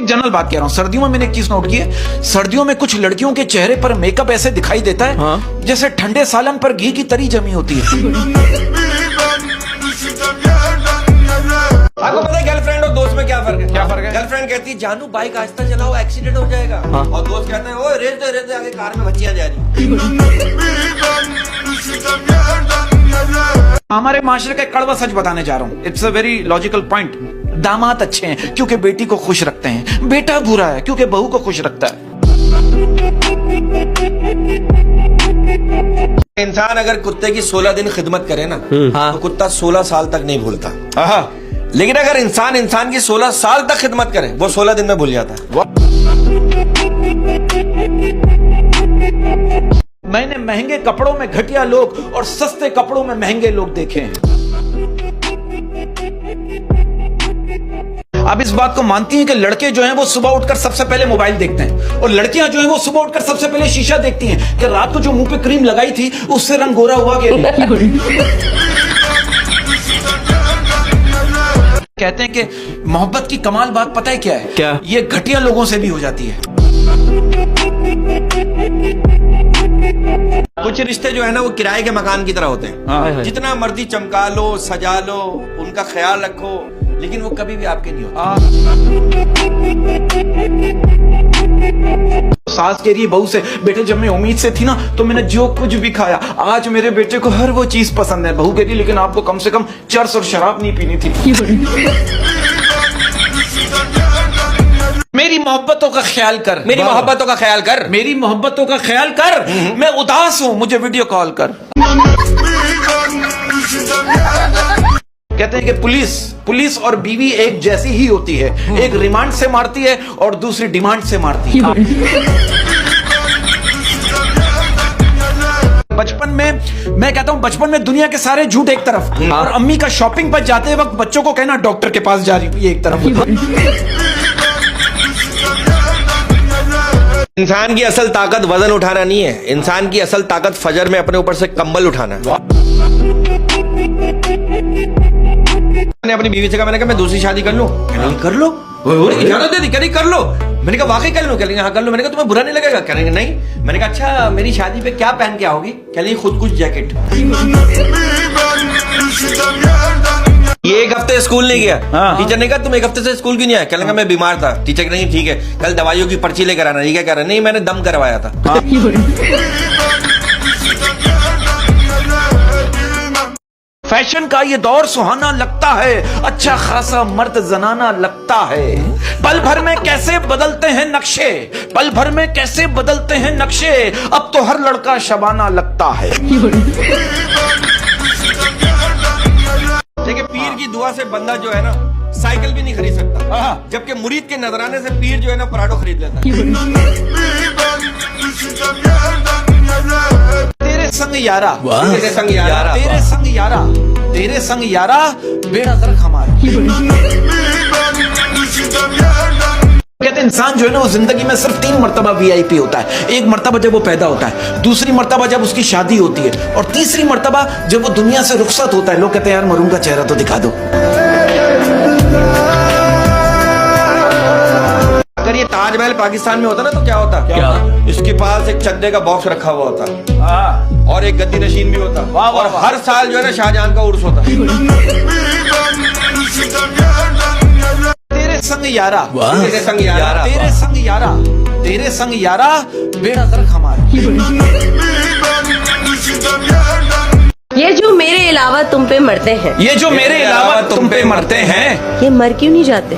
General बात कह रहा हूँ, सर्दियों में मैंने एक चीज नोट की है, सर्दियों में कुछ लड़कियों के चेहरे पर मेकअप ऐसे दिखाई देता है जैसे ठंडे सालन पर घी की तरी जमी होती है। आपको पता है गर्लफ्रेंड और दोस्त में क्या फर्क है? क्या फर्क है? गर्लफ्रेंड कहती है जानू बाइक आहिस्ता चलाओ एक्सीडेंट हो जाएगा, और दोस्त कहते हैं ओ रेस दे आगे कार में बच्चियां जा रही। हमारे माशरे का कड़वा सच बताने जा रहा हूँ, it's a very logical point. दामाद अच्छे हैं क्योंकि बेटी को खुश रखते हैं, बेटा बुरा है क्योंकि बहू को खुश रखता है। इंसान अगर कुत्ते की 16 दिन खिदमत करे ना, तो कुत्ता 16 साल तक नहीं भूलता। लेकिन अगर इंसान की 16 साल तक खिदमत करे, वो 16 दिन में भूल जाता है। मैंने महंगे कपड़ों में घटिया लोग और सस्ते कपड़ों में महंगे लोग देखे हैं। आप इस बात को मानती हैं कि लड़के जो हैं वो सुबह उठकर सबसे पहले मोबाइल देखते हैं, और लड़कियां जो हैं वो सुबह उठकर सबसे पहले शीशा देखती हैं कि रात को जो मुंह पे क्रीम लगाई थी उससे रंग गोरा हुआ कि नहीं। कहते हैं कि मोहब्बत की कमाल बात पता है क्या है? क्या? ये घटिया लोगों से भी हो जाती है। कुछ रिश्ते जो है ना वो किराए के मकान की तरह होते हैं। जितना मर्जी चमका लो, सजा लो, उनका ख्याल रखो, लेकिन वो कभी भी आपके नहीं होते। सास कह रही है बहू से, बेटे जब मैं उम्मीद से थी ना तो मैंने जो कुछ भी खाया, आज मेरे बेटे को हर वो चीज पसंद है। बहू कह रही लेकिन आपको कम से कम चर्स और शराब नहीं पीनी थी। मेरी मोहब्बतों का ख्याल कर, मेरी मोहब्बतों का ख्याल कर, मेरी मोहब्बतों का ख्याल कर। मैं उदास हूं, मुझे वीडियो कॉल कर। कहते हैं कि पुलिस और बीवी एक जैसी ही होती है, एक रिमांड से मारती है और दूसरी डिमांड से मारती है। बचपन में मैं कहता हूं, बचपन में दुनिया के सारे झूठ एक तरफ, और अम्मी का शॉपिंग पर जाते वक्त बच्चों को कहना डॉक्टर के पास जा रही हूं, ये एक तरफ। इंसान की असल ताकत वजन उठाना नहीं है, इंसान की असल ताकत फजर में अपने ऊपर से कंबल उठाना है। मैंने अपनी बीवी से कहा, मैंने कहा मैं दूसरी शादी कर लूं? नहीं कर लो, इजाजत दे दी, कह रही कर लो। मैंने कहा वाकई कर लूं? कह लेंगे हाँ कर लो। मैंने कहा तुम्हें बुरा नहीं लगेगा? कह लेंगे नहीं। मैंने कहा अच्छा मेरी शादी पे क्या पहन के आओगी? कह लेंगे खुद कुछ जैकेट। ये एक हफ्ते स्कूल नहीं गया, टीचर ने कहा तुम एक हफ्ते से स्कूल क्यों नहीं आया? कह लेंगे मैं बीमार था। टीचर नहीं ठीक है, कल दवाइयों की पर्ची लेकर आना। ये क्या कह रहा है? नहीं मैंने दम करवाया था। फैशन का ये दौर सुहाना लगता है, अच्छा खासा मर्द जनाना लगता है। पल भर में कैसे बदलते हैं नक्शे, पल भर में कैसे बदलते हैं नक्शे, अब तो हर लड़का शबाना लगता है। देखिए पीर की दुआ से बंदा जो है ना साइकिल भी नहीं खरीद सकता, जबकि मुरीद के नजराने से पीर जो है ना पराठो खरीद लेता है। तेरे संग यारा, तेरे संग यारा, तेरे संग यारा, तेरे संग यारा, बेड़ा गर्क हमारा। कहते हैं इंसान जो है ना वो जिंदगी में सिर्फ 3 मर्तबा वीआईपी होता है। एक मर्तबा जब वो पैदा होता है, दूसरी मर्तबा जब उसकी शादी होती है, और तीसरी मर्तबा जब वो दुनिया से रुखसत होता है। लोग कहते हैं यार मरूम का चेहरा तो दिखा दो। अगर ये ताजमहल पाकिस्तान में होता ना तो क्या होता? इसके पास एक चद्दे का बॉक्स रखा हुआ होता, और एक गद्दी नशीन भी होता, और हर साल जो है ना शाहजहां का उर्स होता। तेरे संग यारा, तेरे संग यारा, तेरे संग यारा, तेरे संग यारा, बेड़ा गर्क हमारा। ये जो मेरे अलावा तुम पे मरते हैं, ये जो मेरे अलावा तुम पे मरते हैं, ये मर क्यों नहीं जाते?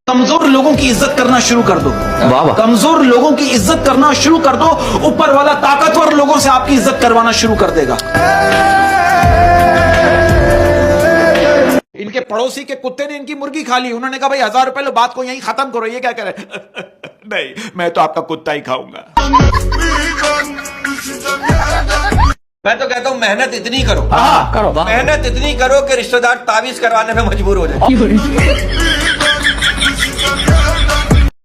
कमजोर लोगों की इज्जत करना शुरू कर दो। कमजोर लोगों की इज्जत करना शुरू कर दो, ऊपर वाला ताकतवर लोगों से आपकी इज्जत करवाना शुरू कर देगा। इनके पड़ोसी के कुत्ते ने इनकी मुर्गी खा ली, उन्होंने कहा भाई 1000 रुपए लो, बात को यहीं खत्म करो। ये क्या करे? नहीं मैं तो आपका कुत्ता ही खाऊंगा। मैं तो कहता हूँ मेहनत इतनी करो, करो मेहनत इतनी करो कि रिश्तेदार तावीज करवाने में मजबूर हो जाए।